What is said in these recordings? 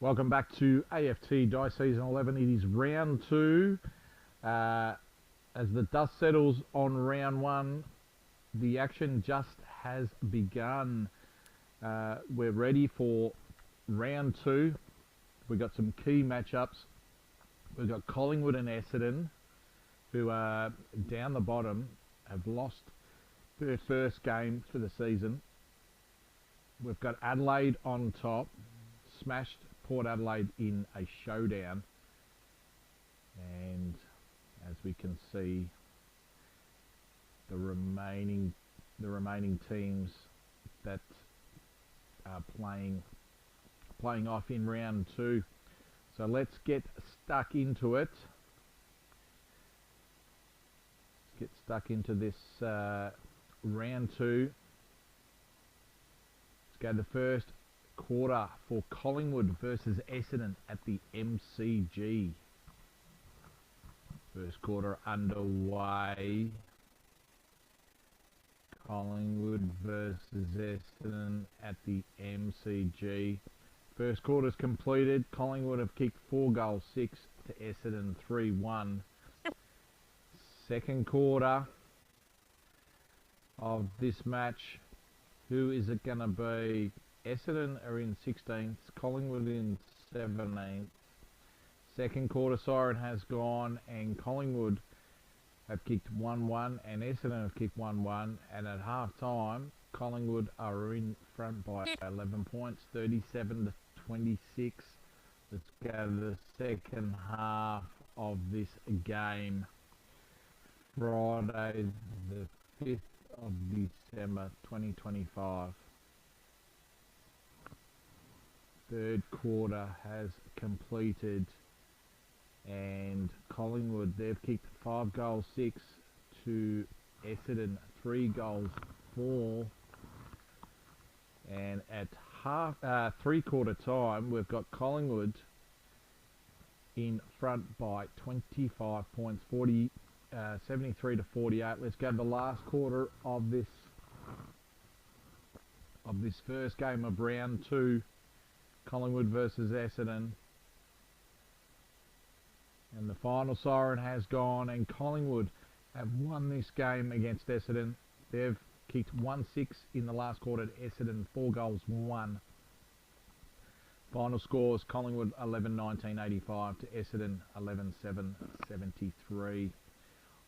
Welcome back to AFT Die Season 11. It is round 2. As the dust settles on round 1, the action just has begun. We're ready for round 2. We've got some key matchups. We've got Collingwood and Essendon, who are down the bottom, have lost their first game for the season. We've got Adelaide on top, smashed Port Adelaide in a showdown, and as we can see, the remaining teams that are playing off in round 2. So let's get stuck into it. Let's get stuck into this round 2. Let's go to the first quarter for Collingwood versus Essendon at the MCG. First quarter underway. Collingwood versus Essendon at the MCG. First quarter's completed. Collingwood have kicked 4 goals, 6 to Essendon 3-1. Second quarter of this match. Who is it going to be? Essendon are in 16th, Collingwood in 17th. Second quarter siren has gone and Collingwood have kicked 1-1 and Essendon have kicked 1-1, and at half time Collingwood are in front by 11 points, 37 to 26. Let's go to the second half of this game. Friday the 5th of December 2025. Third quarter has completed and Collingwood, they've kicked 5 goals 6 to Essendon 3 goals 4, and at three-quarter time we've got Collingwood in front by 25 points, 73 to 48. Let's go to the last quarter of this first game of round 2. Collingwood versus Essendon, and the final siren has gone and Collingwood have won this game against Essendon. They've kicked 1-6 in the last quarter to Essendon 4 goals 1. Final scores: Collingwood 11-19 85 to Essendon 11-7 73.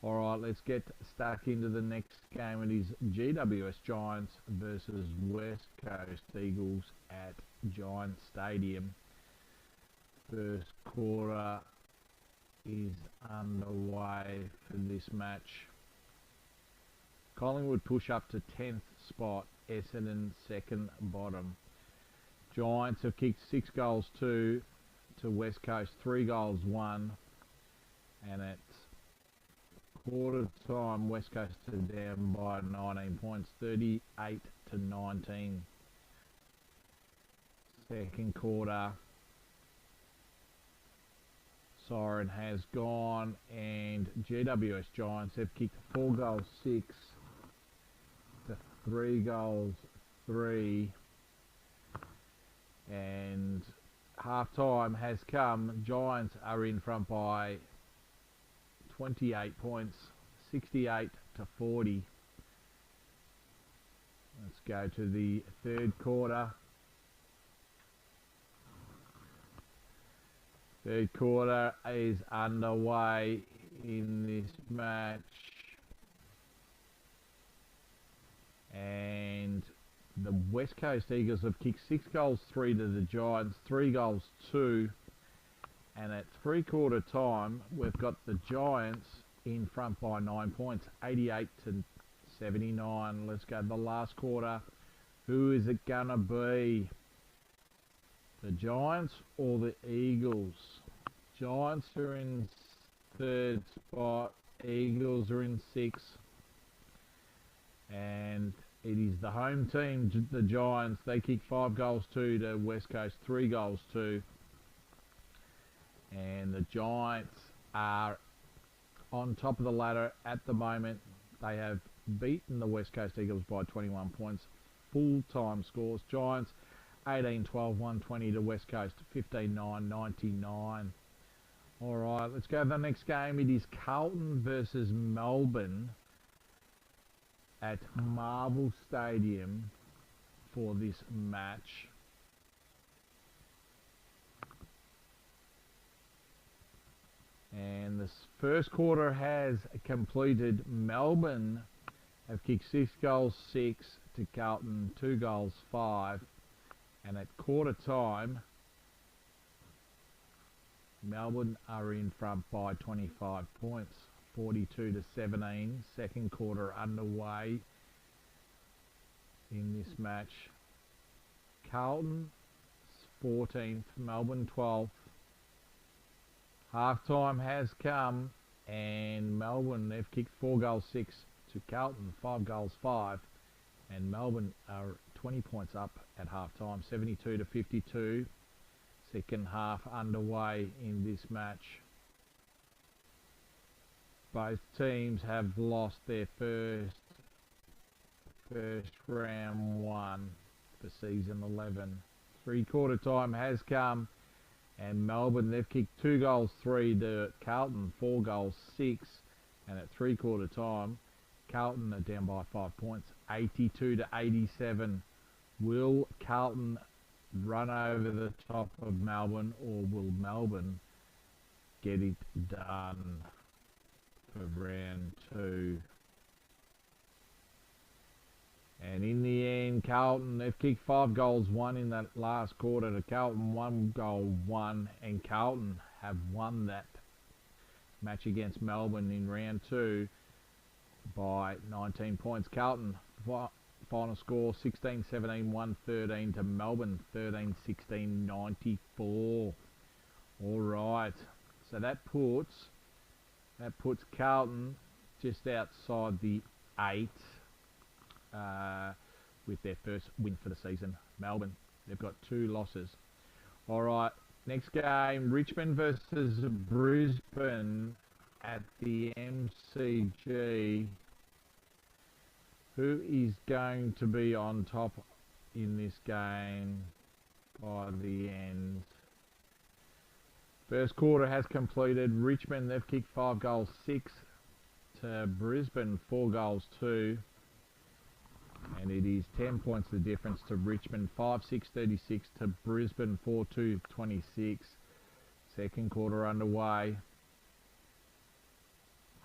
Alright, let's get stuck into the next game. It is GWS Giants versus West Coast Eagles at Giant Stadium. First quarter is underway for this match. Collingwood push up to 10th spot, Essendon second bottom. Giants have kicked 6 goals 2 to West Coast 3 goals 1, and at quarter time West Coast are down by 19 points, 38 to 19. Second quarter siren has gone and GWS Giants have kicked 4 goals 6 to 3 goals 3, and half time has come. Giants are in front by 28 points, 68 to 40. Let's go to the third quarter. Third quarter is underway in this match, and the West Coast Eagles have kicked 6 goals 3 to the Giants 3 goals 2, and at three-quarter time we've got the Giants in front by 9 points, 88 to 79. Let's go to the last quarter. Who is it gonna be? The Giants or the Eagles? Giants are in third spot, Eagles are in 6th, and it is the home team, the Giants. They kick 5 goals 2 to West Coast 3 goals 2, and the Giants are on top of the ladder at the moment. They have beaten the West Coast Eagles by 21 points. Full-time scores: Giants 18-12, 120 to West Coast, 15-9, 99. Alright, let's go to the next game. It is Carlton versus Melbourne at Marvel Stadium for this match. And this first quarter has completed. Melbourne have kicked 6 goals 6 to Carlton 2 goals 5. And at quarter time, Melbourne are in front by 25 points, 42-17. Second quarter underway in this match. Carlton 14th, Melbourne 12th. Half time has come, and Melbourne, they've kicked 4 goals 6 to Carlton 5 goals 5, and Melbourne are 20 points up at half time, 72-52. Second half underway in this match. Both teams have lost their first round 1 for season 11. Three-quarter time has come, and Melbourne, they've kicked 2 goals 3 to Carlton 4 goals 6, and at three-quarter time, Carlton are down by 5 points, 82-87. Will Carlton run over the top of Melbourne, or will Melbourne get it done for round 2? And in the end, Carlton, they've kicked 5 goals 1 in that last quarter to Carlton 1 goal 1, and Carlton have won that match against Melbourne in round 2 by 19 points. Carlton final score 16-17, 113 to Melbourne 13-16, 94. All right, so that puts Carlton just outside the 8 with their first win for the season. Melbourne, they've got 2 losses. All right, next game, Richmond versus Brisbane at the MCG. Who is going to be on top in this game by the end? First quarter has completed. Richmond, they've kicked 5 goals 6 to Brisbane 4 goals 2. And it is 10 points the difference to Richmond, 5-6-36 to Brisbane 4-2-26. Second quarter underway.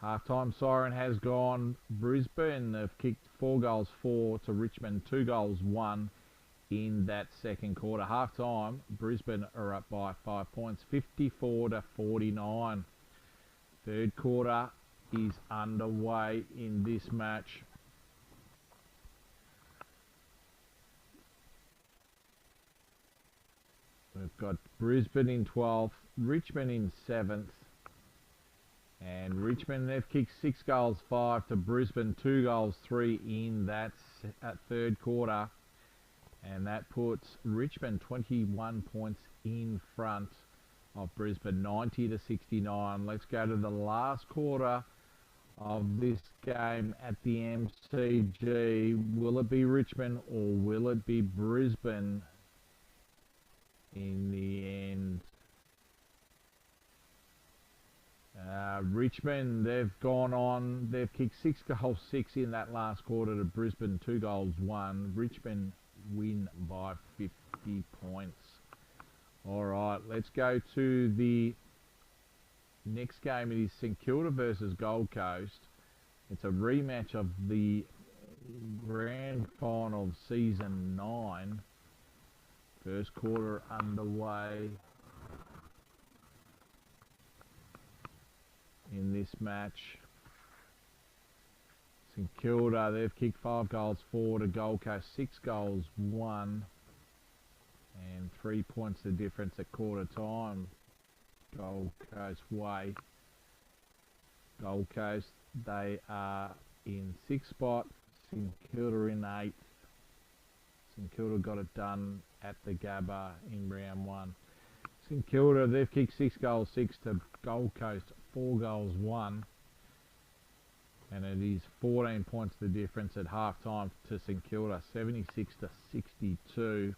Half-time siren has gone. Brisbane have kicked 4 goals 4 to Richmond 2 goals 1 in that second quarter. Half-time, Brisbane are up by 5 points, 54-49. Third quarter is underway in this match. We've got Brisbane in 12th, Richmond in 7th. And Richmond, they've kicked 6 goals 5 to Brisbane 2 goals 3 in that third quarter. And that puts Richmond 21 points in front of Brisbane, 90-69. Let's go to the last quarter of this game at the MCG. Will it be Richmond or will it be Brisbane in the end? Richmond, they've gone on. They've kicked 6 goals 6 in that last quarter to Brisbane 2 goals 1. Richmond win by 50 points. All right, let's go to the next game. It is St Kilda versus Gold Coast. It's a rematch of the grand final of season 9. First quarter underway in this match. St Kilda, they've kicked 5 goals 4 to Gold Coast 6 goals 1, and 3 points the difference at quarter time. Gold Coast way. Gold Coast, they are in 6th spot. St Kilda in 8th. St Kilda got it done at the Gabba in round 1. St Kilda, they've kicked 6 goals 6 to Gold Coast 4 goals 1, and it is 14 points the difference at half time to St Kilda, 76-62.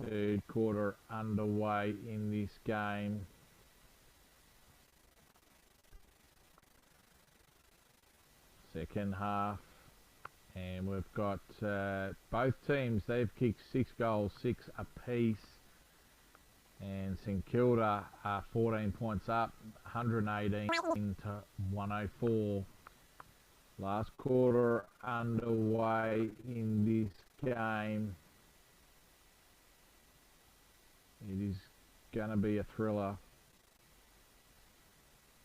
Third quarter underway in this game. Second half. And we've got both teams, they've kicked 6 goals, 6 apiece. And St Kilda are 14 points up, 118 to 104. Last quarter underway in this game. It is going to be a thriller.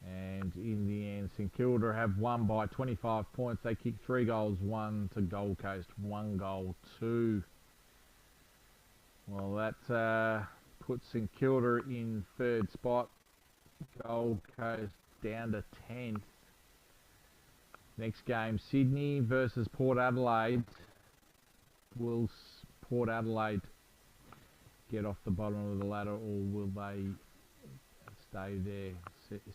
And in the end, St Kilda have won by 25 points. They kicked 3 goals, 1 to Gold Coast, 1 goal, 2. Well, that puts St Kilda in 3rd spot. Gold Coast down to 10th. Next game, Sydney versus Port Adelaide. Will Port Adelaide get off the bottom of the ladder, or will they stay there?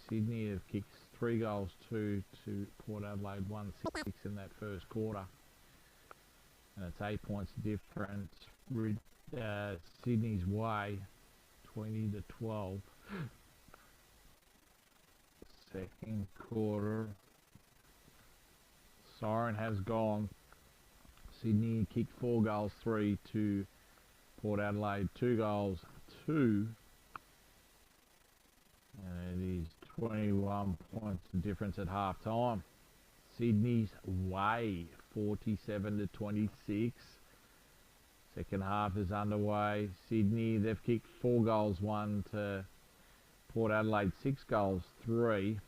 Sydney have kicked 3 goals, 2 to Port Adelaide, 1-6 in that first quarter. And it's 8 points difference. Sydney's way, 20 to 12. Second quarter. Siren has gone. Sydney kicked 4 goals, 3 to Port Adelaide, 2 goals, 2. And it is 21 points the difference at half time. Sydney's way, 47 to 26. Second half is underway. Sydney, they've kicked 4 goals, 1 to Port Adelaide, 6 goals, 3.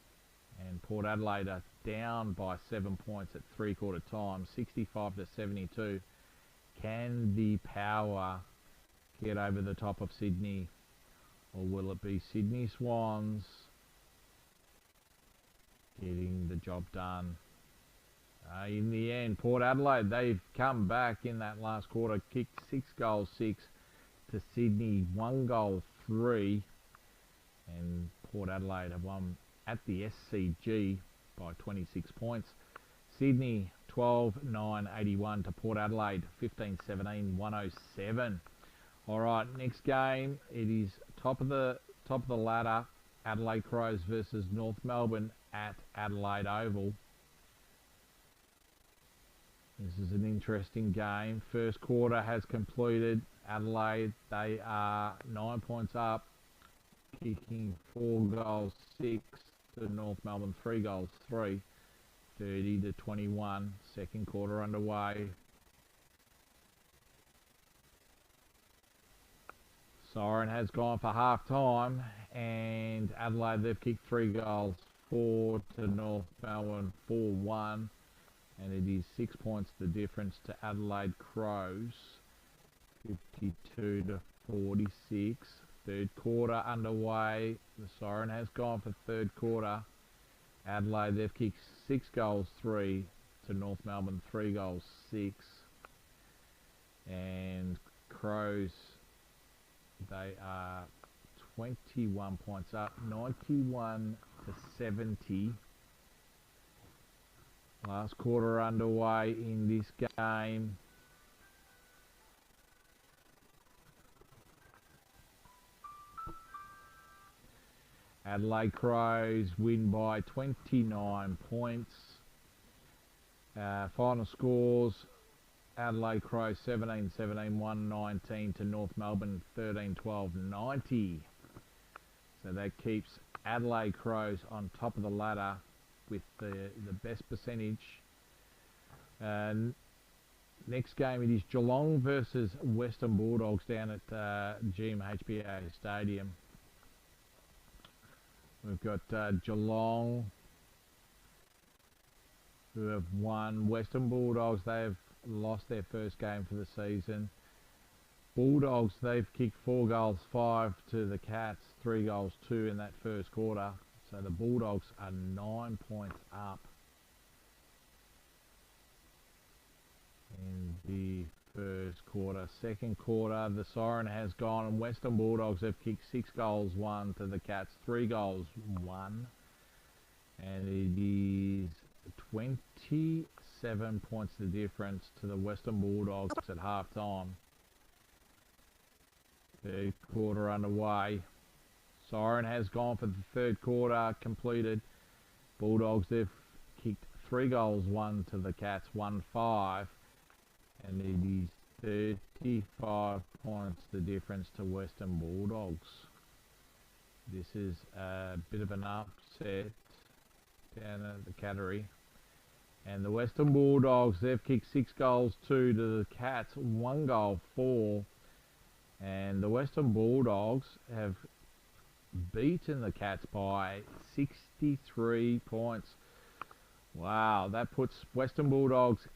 And Port Adelaide are down by 7 points at 3/4 time, 65 to 72. Can the Power get over the top of Sydney? Or will it be Sydney Swans getting the job done? In the end, Port Adelaide, they've come back in that last quarter, kicked 6 goals, 6 to Sydney, 1 goal, 3. And Port Adelaide have won at the SCG by 26 points. Sydney, 12-9-81 to Port Adelaide, 15-17, 107. All right, next game, it is top of the ladder, Adelaide Crows versus North Melbourne at Adelaide Oval. This is an interesting game. First quarter has completed. Adelaide, they are 9 points up, kicking 4 goals, 6 to North Melbourne, 3 goals, 3, 30 to 21. Second quarter underway. Siren has gone for half time, and Adelaide, they've kicked 3 goals, 4 to North Melbourne, 4-1, and it is 6 points the difference to Adelaide Crows, 52 to 46. Third quarter underway. The Siren has gone for third quarter. Adelaide, they've kicked 6 goals, 3 to North Melbourne, 3 goals, 6, and Crows, they are 21 points up, 91 to 70. Last quarter underway in this game. Adelaide Crows win by 29 points. Final scores: Adelaide Crows 17-17, 119 to North Melbourne 13-12, 90. So that keeps Adelaide Crows on top of the ladder with the best percentage. Next game, it is Geelong versus Western Bulldogs down at GMHBA Stadium. We've got Geelong, who have won. Western Bulldogs, they've lost their first game for the season. Bulldogs, they've kicked 4 goals, 5 to the Cats, 3 goals, 2 in that first quarter. So the Bulldogs are 9 points up in the first quarter. Second quarter, the Siren has gone, and Western Bulldogs have kicked 6 goals, 1 to the Cats, 3 goals, 1. And it is 27 points the difference to the Western Bulldogs at half time. Third quarter underway. Siren has gone for the third quarter completed. Bulldogs, they've kicked 3 goals, 1 to the Cats, 1-5. And it is 35 points the difference to Western Bulldogs. This is a bit of an upset down at the Cattery. And the Western Bulldogs, they've kicked 6 goals, 2 to the Cats, 1 goal, 4. And the Western Bulldogs have beaten the Cats by 63 points. Wow, that puts Western Bulldogs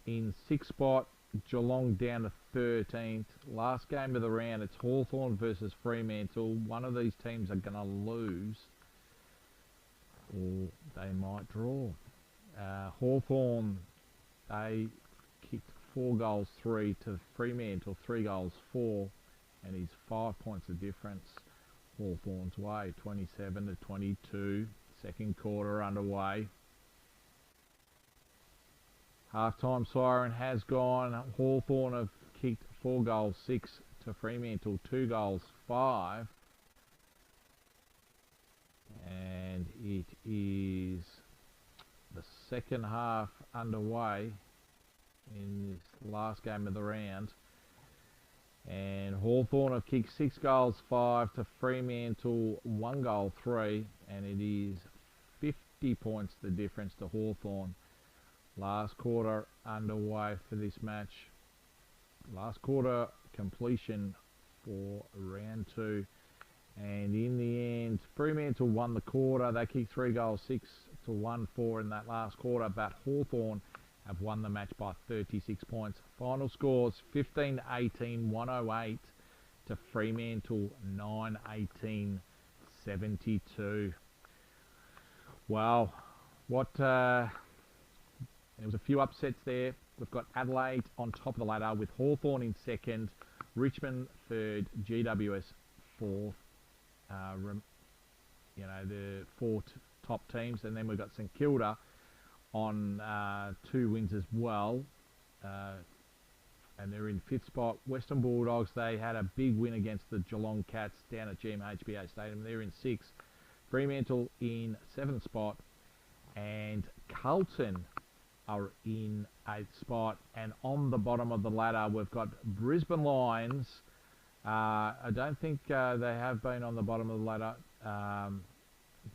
in 6th spot, Geelong down to 13th. Last game of the round, it's Hawthorn versus Fremantle. One of these teams are going to lose, or they might draw. Hawthorn, they kicked 4 goals, 3 to Fremantle, 3 goals, 4, and it's 5 points of difference Hawthorn's way, 27 to 22. Second quarter underway. Half-time siren has gone. Hawthorn have kicked 4 goals, 6 to Fremantle, 2 goals, 5. And it is the second half underway in this last game of the round. And Hawthorn have kicked 6 goals, 5 to Fremantle, 1 goal, 3. And it is 50 points the difference to Hawthorn. Last quarter underway for this match. Last quarter completion for round 2. And in the end, Fremantle won the quarter. They kicked 3 goals, 6 to 1-4 in that last quarter. But Hawthorn have won the match by 36 points. Final scores 15-18, 108 to Fremantle, 9-18, 72. Wow, what there was a few upsets there. We've got Adelaide on top of the ladder with Hawthorn in second, Richmond third, GWS fourth. The 4 top teams, and then we've got St Kilda on 2 wins as well, and they're in 5th spot. Western Bulldogs, they had a big win against the Geelong Cats down at GMHBA Stadium. They're in 6th. Fremantle in 7th spot, and Carlton are in 8th spot. And on the bottom of the ladder, we've got Brisbane Lions. I don't think they have been on the bottom of the ladder.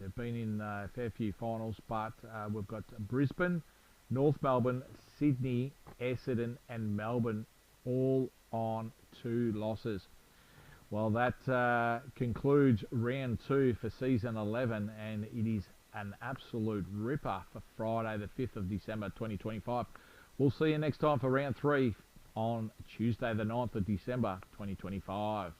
They've been in a fair few finals, but we've got Brisbane, North Melbourne, Sydney, Essendon and Melbourne all on 2 losses. Well, that concludes round 2 for season 11, and it is an absolute ripper for Friday the 5th of December 2025. We'll see you next time for round 3 on Tuesday the 9th of December 2025.